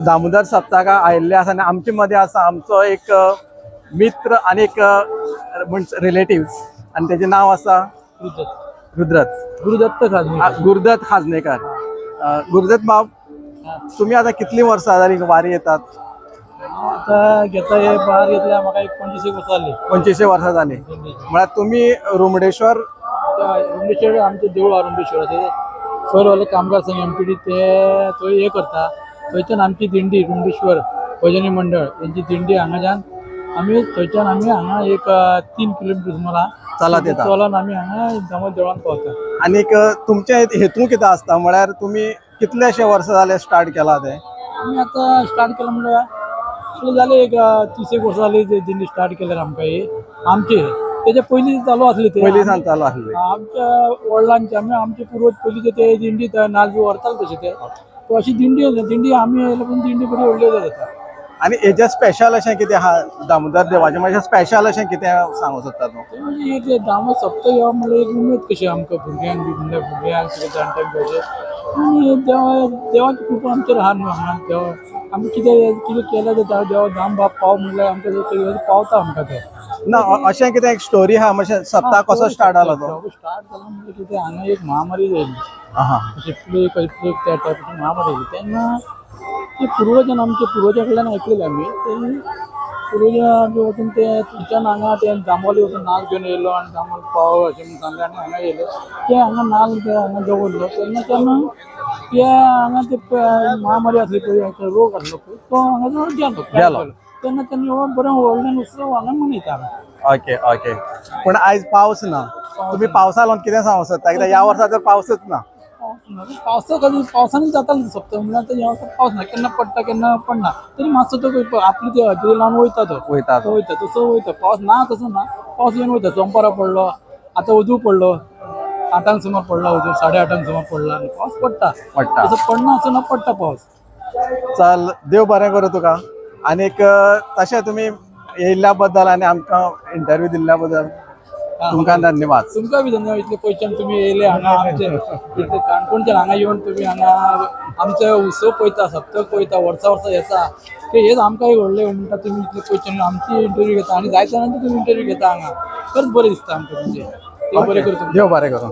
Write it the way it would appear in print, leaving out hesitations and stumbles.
दामोदर सप्ताका आयिल्ले आसा आनी आमचे मदें आसा आमचो एक मित्र आनी एक रिलेटिव्स आनी तेजें नांव आसा गुरुदत्त गुरुदत्त खाजनेकर. गुरुदत्त बाब, तुम्ही आता कितली वर्सां जाली वारी येतात? आता घेता हे बाहेर घेतल्या म्हाका एक 25 वर्सां जाली. 25 वर्सां जाली म्हळ्यार तुम्ही रुमडेश्वर रुमडेश्वर आमचे देऊळ हा रुमडेश्वर ते सरवाले कामगार संघ एमपीडी ते थंय हे करता. थंयच्यान आमची दिंडी रुमडेश्वर भजनी मंडळ यांची दिंडी हांगाच्यान आमी थंयच्यान आमी हांगा एक 3 किलोमीटर सुमार चलत येता. चलून आमी हांगा दामोदर देवळान पावता. आनीक तुमचे हेतू कितें आसता म्हळ्यार तुम्ही कितलेशे वर्सां जाले स्टार्ट केला ते? आमी आता स्टार्ट केला म्हणजे जाले एक 30 वर्सां जाली दिंडी स्टार्ट केल्यार आमकां ही आमचे तेजे पयलीं चालू आसले ते पयलींसान चालू आसले आमच्या वडिलांचे आमचे पूर्वज पयलींचे ते दिंडीत नाल्ल व्हरताले तशे ते अशी दिंडी आमी येयले पण दिंडी बरी व्हडली जाता. आणि हेजे स्पेशल अशें कितें आहा दामोदर देवाचें म्हणजे स्पेशल अशें कितें सांगूं सोदता तूं? म्हणजे एक दामोदर सप्तक ह्यो म्हणल्यार एक उमेद कशी आमकां भुरग्यांक बी म्हणल्यार भुरग्यांक जाणट्यांक अशें आनी देवाची कृपा आमचेर आहा न्हू हांगा देवा आमी कितें केलें जाता देवा दाम बाब पाव म्हणल्यार आमकां पावता आमकां ते ना अशें कितें एक स्टोरी आहा म्हणजे सप्ताक कसो स्टार्ट जालो तो? स्टार्ट जालो म्हणजे कितें हांगा एक महामारी जाली अशी प्लेग त्या टायपाची महामारी जाली तेन्ना ते पुर्वजान आमच्या पुर्वजां कडल्यान आयकलेलें आमी ते पुर्वजां वचून ते थंयच्यान हांगा ते जांबावली वचून नाल्ल घेवन येयलो आनी जांबावली पाव अशें म्हणून सांगलें आनी हांगा येयले ते हांगा नाल्ल ते हांगा दवरलो तेन्ना ते हांगा ते महामारी आसली पळय रोग आसलो पळय तो हांगा गेलो तेन्ना तेन्ना बरें व्हडल्यान उत्सव हांगा मनयता. Okay okay. पण आयज पावस ना, तुम्ही पावसा लागून कितें सांगूं सोदता कित्याक ह्या वर्सा तर पावसच ना? पावसाने जाता सप्तक म्हणल्यार ह्या वर्सा पावस ना केन्ना पडटा केन्ना पडना तरी मातसो तो आपली ते हजेरी लावन वयता तो वयता तसो वयता. पावस ना तसो ना पावस येवन वयता. सोमवारा पडलो आतां उजू पडलो 8 सुमार पडला उजू 8:30 सुमार पडला आनी पावस पडटा तसो पडना असो ना पडटा पावस. चल देव बरें करूं तुका. आनीक तशें तुमी येयल्ल्या बद्दल आनी आमकां इंटरव्यू दिल्ल्या बद्दल तुमकां धन्यवाद. तुमकां बी धन्यवाद. इतले पयच्यान तुमी येयले हांगा आमचे इतले काणकोणच्यान हांगा येवन तुमी हांगा आमचे उत्सव पळयता सप्तक पळयता वर्सा येता ते हेच आमकां व्हडलें म्हणटा तुमी इतले पयच्यान आमची इंटरव्यू घेता आनी जायते जाणांची तुमी इंटरव्यू घेता हांगा खरेंच बरें दिसता आमकां तुमचें. देव बरें करूं. देव बरें करूं.